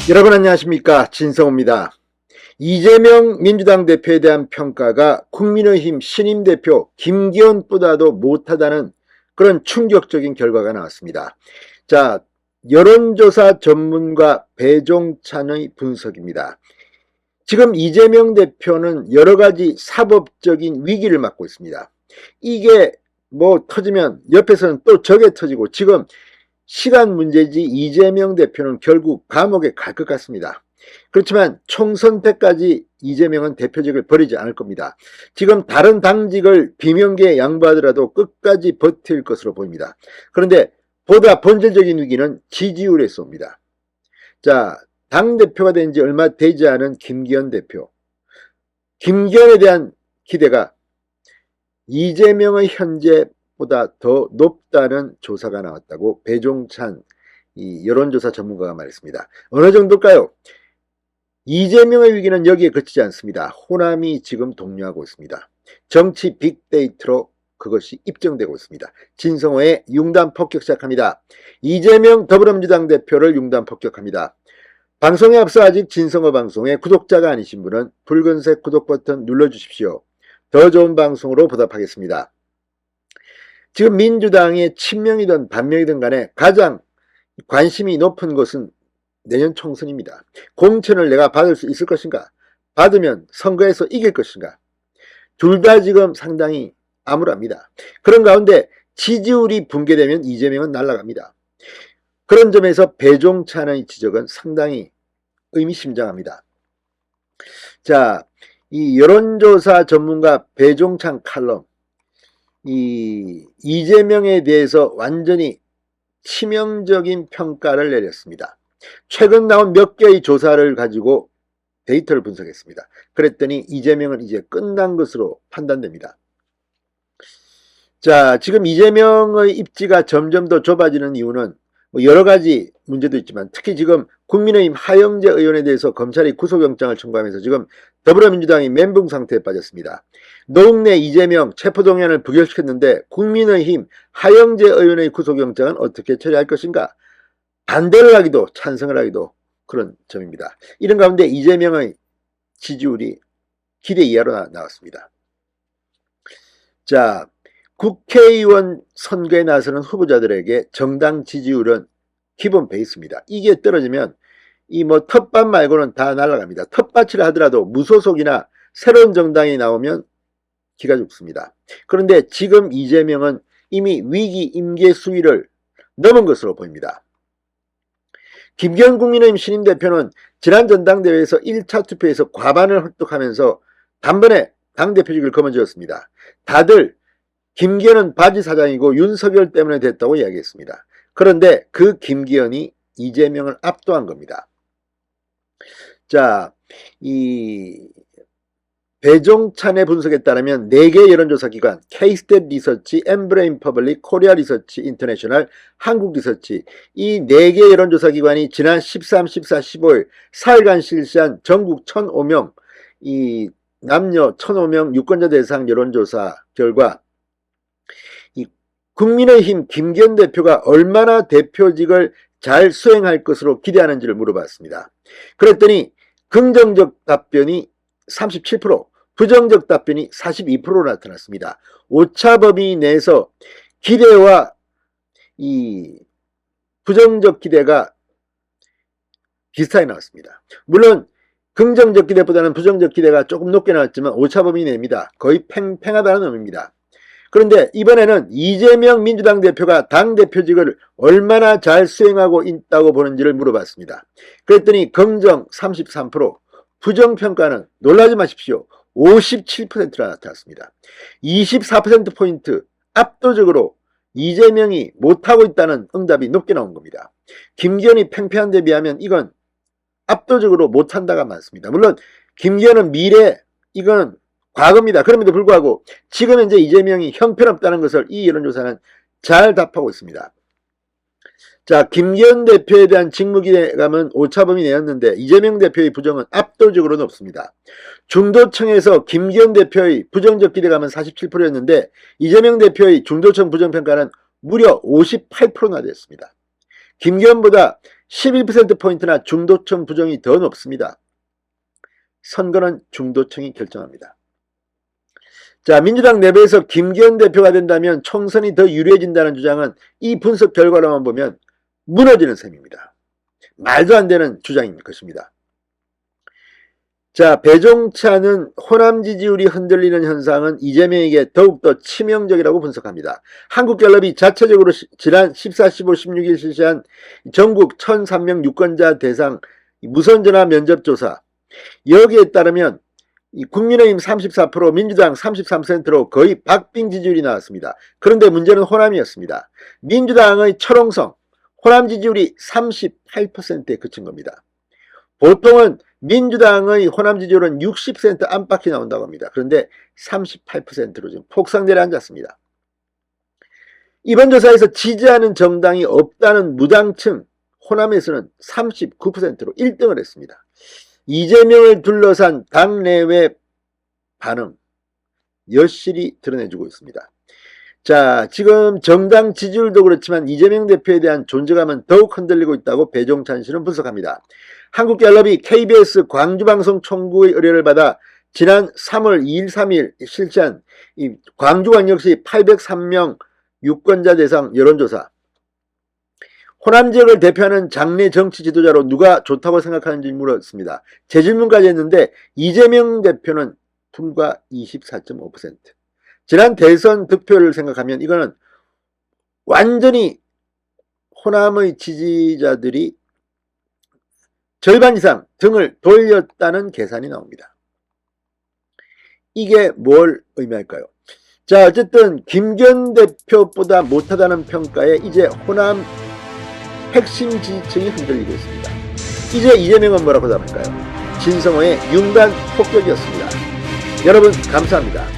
여러분 안녕하십니까, 진성호입니다. 이재명 민주당 대표에 대한 평가가 국민의힘 신임 대표 김기현보다도 못하다는 그런 충격적인 결과가 나왔습니다. 자, 여론조사 전문가 배종찬의 분석입니다. 지금 이재명 대표는 여러가지 사법적인 위기를 맞고 있습니다. 이게 뭐 터지면 옆에서는 또 저게 터지고, 지금 시간 문제지 이재명 대표는 결국 감옥에 갈 것 같습니다. 그렇지만 총선 때까지 이재명은 대표직을 버리지 않을 겁니다. 지금 다른 당직을 비명계에 양보하더라도 끝까지 버틸 것으로 보입니다. 그런데 보다 본질적인 위기는 지지율에서 옵니다. 자, 당대표가 된 지 얼마 되지 않은 김기현 대표. 김기현에 대한 기대가 이재명의 현재보다 더 높다는 조사가 나왔다고 배종찬 이 여론조사 전문가가 말했습니다. 어느 정도일까요? 이재명의 위기는 여기에 그치지 않습니다. 호남이 지금 동요하고 있습니다. 정치 빅데이터로 그것이 입증되고 있습니다. 진성호의 융단 폭격 시작합니다. 이재명 더불어민주당 대표를 융단 폭격합니다. 방송에 앞서 아직 진성호 방송의 구독자가 아니신 분은 붉은색 구독 버튼 눌러주십시오. 더 좋은 방송으로 보답하겠습니다. 지금 민주당의 친명이든 반명이든 간에 가장 관심이 높은 것은 내년 총선입니다. 공천을 내가 받을 수 있을 것인가? 받으면 선거에서 이길 것인가? 둘 다 지금 상당히 암울합니다. 그런 가운데 지지율이 붕괴되면 이재명은 날아갑니다. 그런 점에서 배종찬의 지적은 상당히 의미심장합니다. 자, 이 여론조사 전문가 배종찬 칼럼, 이재명에 대해서 완전히 치명적인 평가를 내렸습니다. 최근 나온 몇 개의 조사를 가지고 데이터를 분석했습니다. 그랬더니 이재명은 이제 끝난 것으로 판단됩니다. 자, 지금 이재명의 입지가 점점 더 좁아지는 이유는 뭐 여러 가지 문제도 있지만, 특히 지금 국민의힘 하영재 의원에 대해서 검찰이 구속영장을 청구하면서 지금 더불어민주당이 멘붕 상태에 빠졌습니다. 노웅래 이재명 체포동의안을 부결시켰는데 국민의힘 하영재 의원의 구속영장은 어떻게 처리할 것인가? 반대를 하기도 찬성을 하기도 그런 점입니다. 이런 가운데 이재명의 지지율이 기대 이하로 나왔습니다. 자, 국회의원 선거에 나서는 후보자들에게 정당 지지율은 기본 베이스입니다. 이게 떨어지면 이 뭐 텃밭 말고는 다 날아갑니다. 텃밭이라 하더라도 무소속이나 새로운 정당이 나오면 기가 죽습니다. 그런데 지금 이재명은 이미 위기 임계 수위를 넘은 것으로 보입니다. 김기현 국민의힘 신임 대표는 지난 전당대회에서 1차 투표에서 과반을 획득하면서 단번에 당대표직을 거머쥐었습니다. 다들 김기현은 바지 사장이고 윤석열 때문에 됐다고 이야기했습니다. 그런데 그 김기현이 이재명을 압도한 겁니다. 자, 이 배종찬의 분석에 따르면 4개 여론조사 기관 K-스탯 리서치, 엠브레인 퍼블릭, 코리아 리서치 인터내셔널, 한국 리서치, 이 4개 여론조사 기관이 지난 13, 14, 15일 4일간 실시한 전국 1,005명 이 남녀 1,005명 유권자 대상 여론조사 결과 이 국민의힘 김기현 대표가 얼마나 대표직을 잘 수행할 것으로 기대하는지를 물어봤습니다. 그랬더니 긍정적 답변이 37%, 부정적 답변이 42%로 나타났습니다. 오차 범위 내에서 기대와 이 부정적 기대가 비슷하게 나왔습니다. 물론 긍정적 기대보다는 부정적 기대가 조금 높게 나왔지만 오차 범위 내입니다. 거의 팽팽하다는 의미입니다. 그런데 이번에는 이재명 민주당 대표가 당대표직을 얼마나 잘 수행하고 있다고 보는지를 물어봤습니다. 그랬더니 긍정 33%, 부정평가는 놀라지 마십시오. 57%나 나타났습니다. 24%포인트 압도적으로 이재명이 못하고 있다는 응답이 높게 나온 겁니다. 김기현이 팽팽한 데 비하면 이건 압도적으로 못한다가 많습니다. 물론 김기현은 미래, 이건 과거입니다. 그럼에도 불구하고 지금 현재 이재명이 형편없다는 것을 이 여론조사는 잘 답하고 있습니다. 자, 김기현 대표에 대한 직무기대감은 오차범위 내였는데 이재명 대표의 부정은 압도적으로 높습니다. 중도층에서 김기현 대표의 부정적 기대감은 47%였는데 이재명 대표의 중도층 부정평가는 무려 58%나 됐습니다. 김기현보다 11%포인트나 중도층 부정이 더 높습니다. 선거는 중도층이 결정합니다. 자, 민주당 내부에서 김기현 대표가 된다면 총선이 더 유리해진다는 주장은 이 분석 결과로만 보면 무너지는 셈입니다. 말도 안 되는 주장인 것입니다. 자, 배종찬은 호남 지지율이 흔들리는 현상은 이재명에게 더욱더 치명적이라고 분석합니다. 한국갤럽이 자체적으로 지난 14, 15, 16일 실시한 전국 1,003명 유권자 대상 무선전화 면접조사, 여기에 따르면 국민의힘 34%, 민주당 33%로 거의 박빙 지지율이 나왔습니다. 그런데 문제는 호남이었습니다. 민주당의 철옹성, 호남 지지율이 38%에 그친 겁니다. 보통은 민주당의 호남 지지율은 60% 안팎이 나온다고 합니다. 그런데 38%로 지금 폭삭 내려앉았습니다. 이번 조사에서 지지하는 정당이 없다는 무당층, 호남에서는 39%로 1등을 했습니다. 이재명을 둘러싼 당내외 반응 여실히 드러내주고 있습니다. 자, 지금 정당 지지율도 그렇지만 이재명 대표에 대한 존재감은 더욱 흔들리고 있다고 배종찬 씨는 분석합니다. 한국갤럽이 KBS 광주방송 총구의 의뢰를 받아 지난 3월 2일, 3일 실시한 이 광주광역시 803명 유권자 대상 여론조사, 호남 지역을 대표하는 장내 정치 지도자로 누가 좋다고 생각하는지 물었습니다. 제 질문까지 했는데 이재명 대표는 불과 24.5%. 지난 대선 득표를 생각하면 이거는 완전히 호남의 지지자들이 절반 이상 등을 돌렸다는 계산이 나옵니다. 이게 뭘 의미할까요? 자, 어쨌든 김기현 대표보다 못하다는 평가에 이제 호남 핵심 지지층이 흔들리고 있습니다. 이제 이재명은 뭐라고 답할까요? 진성호의 융단 폭격이었습니다. 여러분 감사합니다.